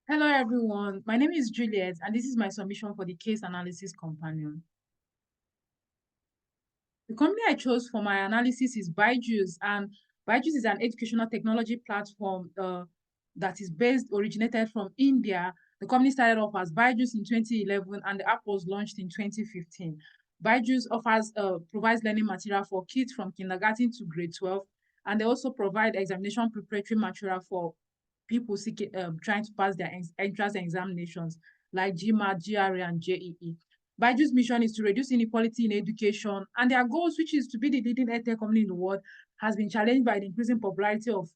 Hello, everyone. My name is Juliet, and this is my submission for the Case Analysis Companion. The company I chose for my analysis is BYJUS, and BYJUS is an educational technology platform that is originated from India. The company started off as BYJUS in 2011, and the app was launched in 2015. BYJUS provides learning material for kids from kindergarten to grade 12, and they also provide examination preparatory material for people seeking trying to pass their entrance examinations like GMAT, GRE, and JEE. BYJU's mission is to reduce inequality in education, and their goals, which is to be the leading edtech company in the world, has been challenged by the increasing popularity of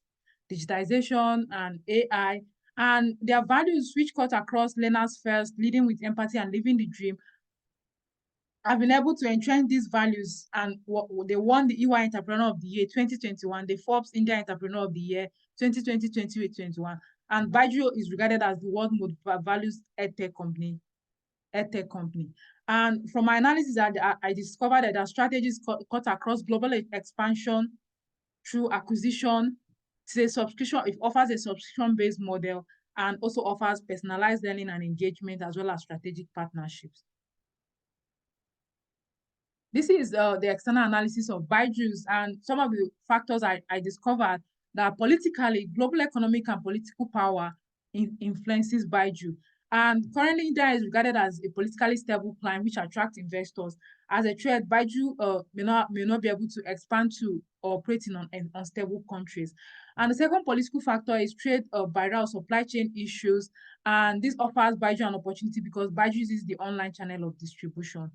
digitization and AI. And their values, which cut across learners first, leading with empathy and living the dream, have been able to entrench these values, and they won the EY Entrepreneur of the Year 2021, the Forbes India Entrepreneur of the Year 2020, 2021, and BYJUS is regarded as the world most values edtech company. And from my analysis, I discovered that their strategies cut across global expansion through acquisition. It offers a subscription-based model and also offers personalized learning and engagement as well as strategic partnerships. This is the external analysis of BYJUS, and some of the factors I discovered that politically, global economic and political power influences BYJUS. And currently, India is regarded as a politically stable client which attracts investors. As a threat, BYJUS may not be able to expand to or operate in unstable countries. And the second political factor is trade barrier supply chain issues. And this offers BYJUS an opportunity because BYJUS is the online channel of distribution.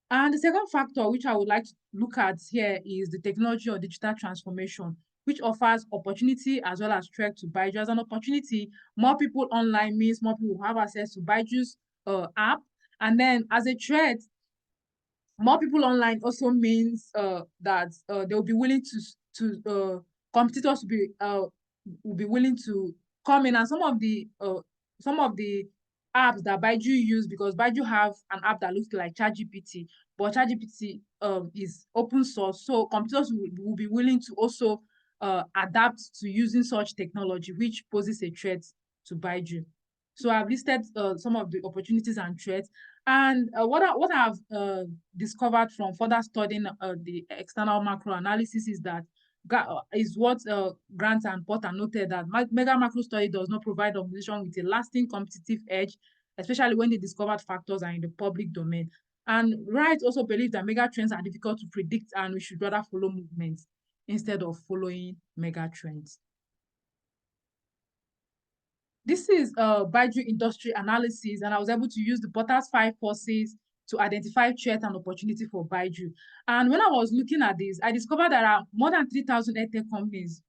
And the second factor, which I would like to look at here, is the technology or digital transformation, which offers opportunity as well as threat to BYJUS. As an opportunity, more people online means more people have access to BYJUS app. And then as a threat, more people online also means that they'll be willing to competitors will be willing to come in, and some of the apps that BYJUS use, because BYJUS have an app that looks like ChatGPT, but ChatGPT is open source, so competitors will be willing to also adapt to using such technology, which poses a threat to BYJUS. So I've listed some of the opportunities and threats. And what I've discovered from further studying the external macro analysis is that what Grant and Porter noted, that mega macro study does not provide organization with a lasting competitive edge, especially when the discovered factors are in the public domain. And Wright also believes that mega trends are difficult to predict, and we should rather follow movements instead of following mega trends. This is BYJUS industry analysis, and I was able to use the Porter's 5 forces to identify threat and opportunity for BYJUS. And when I was looking at this, I discovered there are more than 3,000 edtech companies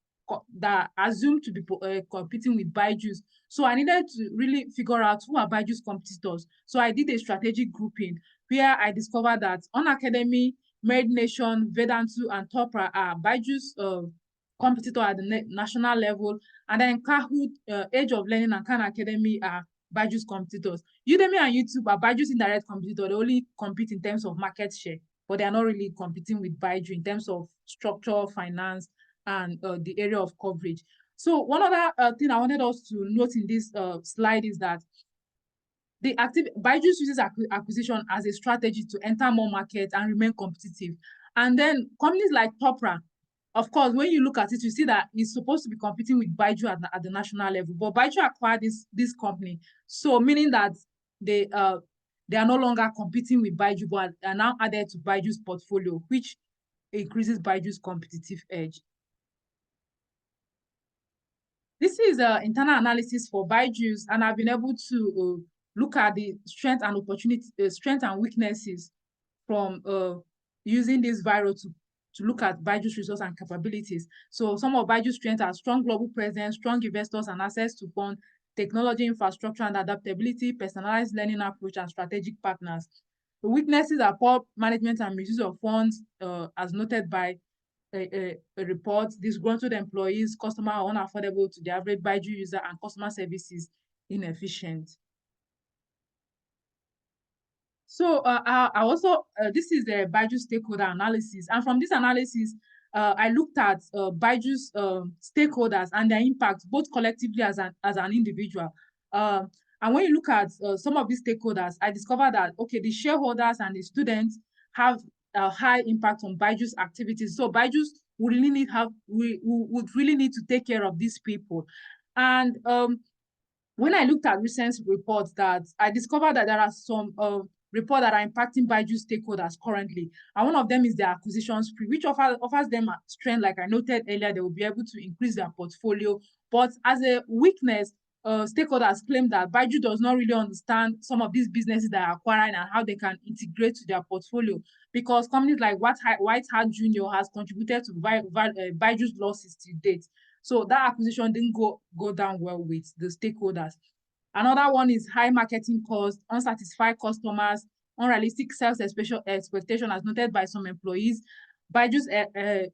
that are assumed to be competing with BYJUS. So I needed to really figure out who are BYJUS competitors. So I did a strategic grouping where I discovered that Unacademy, Merit Nation, Vedantu, and Topra are BYJUS competitor at the national level, and then Kahoot, Age of Learning, and Khan Academy are BYJUS competitors. Udemy and YouTube are BYJUS indirect competitors. They only compete in terms of market share, but they are not really competing with BYJUS in terms of structure, finance, and the area of coverage. So one other thing I wanted us to note in this slide is that BYJUS uses acquisition as a strategy to enter more markets and remain competitive. And then companies like Topra, of course, when you look at it, you see that it's supposed to be competing with BYJUS at the national level, but BYJUS acquired this company, so meaning that they are no longer competing with BYJUS, but are now added to BYJUS portfolio, which increases BYJUS competitive edge. This is internal analysis for BYJUS, and I've been able to look at the strength and weaknesses from using this viral to look at BYJUS resources and capabilities. So some of BYJUS strengths are strong global presence, strong investors and access to funds, technology infrastructure and adaptability, personalized learning approach, and strategic partners. The weaknesses are poor management and misuse of funds, as noted by a report. Disgruntled employees, customer are unaffordable to the average BYJUS user, and customer services inefficient. So I also, this is the BYJUS stakeholder analysis. And from this analysis, I looked at BYJUS stakeholders and their impact, both collectively as an individual. And when you look at some of these stakeholders, I discovered that, okay, the shareholders and the students have a high impact on BYJUS activities. So BYJUS would really need to take care of these people. And when I looked at recent reports, that I discovered that there are some reports that are impacting BYJUS stakeholders currently. And one of them is the acquisition spree, which offers them a strength. Like I noted earlier, they will be able to increase their portfolio. But as a weakness, stakeholders claim that BYJUS does not really understand some of these businesses that are acquiring and how they can integrate to their portfolio, because companies like White Hat Junior has contributed to BYJUS losses to date. So that acquisition didn't go down well with the stakeholders. Another one is high marketing costs, unsatisfied customers, unrealistic sales expectation, as noted by some employees. BYJUS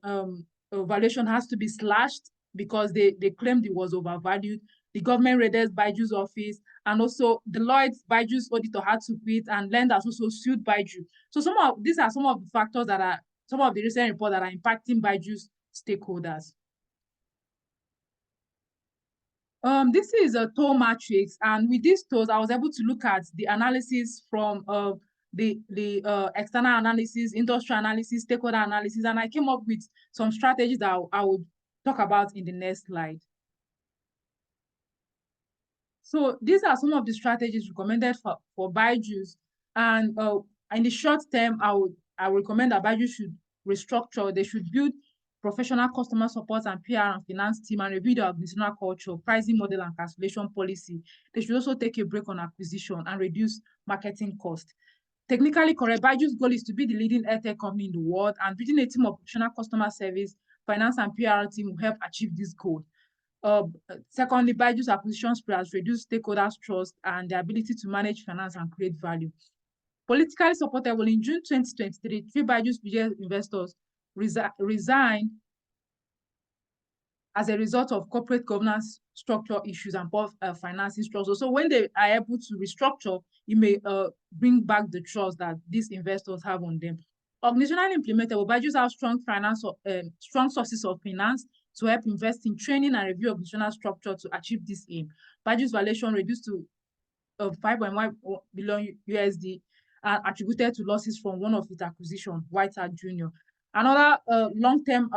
valuation has to be slashed because they claimed it was overvalued. The government raided BYJUS office, and also Deloitte's BYJUS auditor had to quit, and lenders also sued BYJUS. So these are some of the factors that are some of the recent reports that are impacting BYJUS stakeholders. This is a toll matrix, and with these tolls, I was able to look at the analysis from the external analysis, industrial analysis, stakeholder analysis, and I came up with some strategies that I would talk about in the next slide. So these are some of the strategies recommended for BYJUS, and in the short term, I would recommend that BYJUS should restructure. They should build professional customer support and PR and finance team, and review the organizational culture, pricing model, and cancellation policy. They should also take a break on acquisition and reduce marketing cost. Technically correct, BYJUS' goal is to be the leading edtech company in the world, and building a team of professional customer service, finance, and PR team will help achieve this goal. Secondly, BYJUS acquisition spree has reduced stakeholders' trust and the ability to manage finance and create value. Politically supportable, in June 2023, 3 BYJUS investors resigned as a result of corporate governance structure issues and poor financing structure. So when they are able to restructure, it may bring back the trust that these investors have on them. Organizationally implementable, BYJUS have strong sources of finance to help invest in training and review organizational structure to achieve this aim. BYJUS valuation reduced to 5.1 billion USD and attributed to losses from one of its acquisitions, White Hat Junior. Another long-term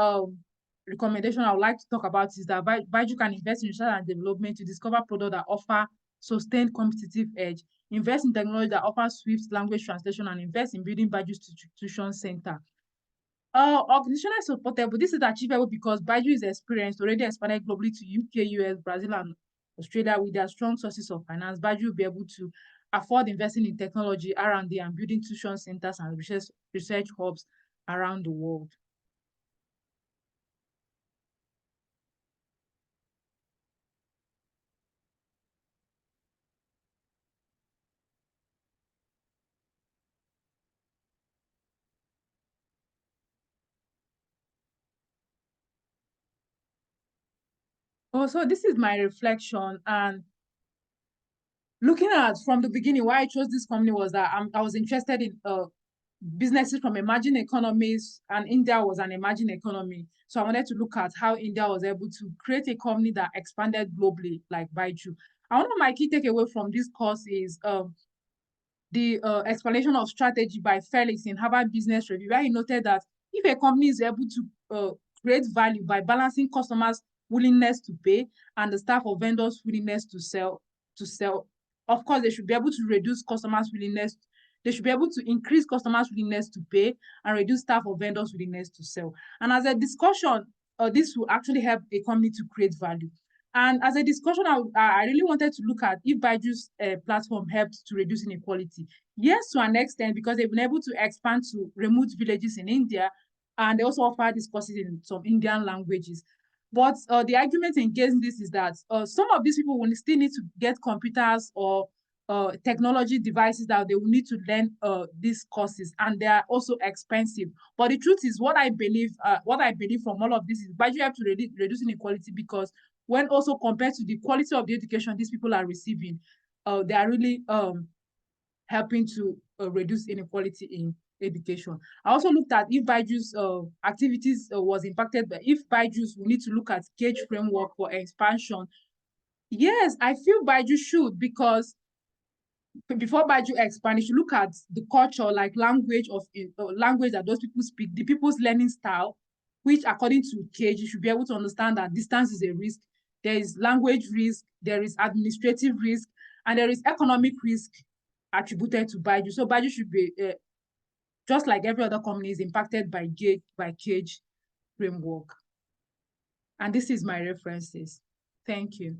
recommendation I would like to talk about is that BYJUS can invest in research and development to discover products that offer sustained competitive edge, invest in technology that offers swift language translation, and invest in building BYJUS distribution center. Organizational supportable, this is achievable because BYJUS is experienced, already expanded globally to UK, US, Brazil, and Australia. With their strong sources of finance, BYJUS will be able to afford investing in technology, R&D, and building tuition centers and research hubs around the world. So this is my reflection, and looking at from the beginning, why I chose this company was that I was interested in businesses from emerging economies, and India was an emerging economy. So I wanted to look at how India was able to create a company that expanded globally like BYJUS. And one of my key takeaway from this course is the explanation of strategy by Felix in Harvard Business Review, where he noted that if a company is able to create value by balancing customers' willingness to pay and the staff or vendors' willingness to sell, of course, they should be able to reduce customers' willingness. They should be able to increase customers' willingness to pay and reduce staff or vendors' willingness to sell. And as a discussion, this will actually help a company to create value. And as a discussion, I really wanted to look at if BYJUS platform helped to reduce inequality. Yes, to an extent, because they've been able to expand to remote villages in India, and they also offer these courses in some Indian languages. But the argument against this is that some of these people will still need to get computers or technology devices that they will need to learn these courses, and they are also expensive. But the truth is, what I believe from all of this is BYJUS have to reduce inequality, because when also compared to the quality of the education these people are receiving, they are really helping to reduce inequality in education. I also looked at if BYJUS activities was impacted, but if BYJUS will need to look at gauge framework for expansion Yes, I feel BYJUS should, because before BYJUS expand, you should look at the culture, like language that those people speak, the people's learning style, which according to Cage, you should be able to understand that distance is a risk. There is language risk, there is administrative risk, and there is economic risk attributed to BYJUS. So BYJUS should be just like every other company is impacted by Cage framework. And this is my references. Thank you.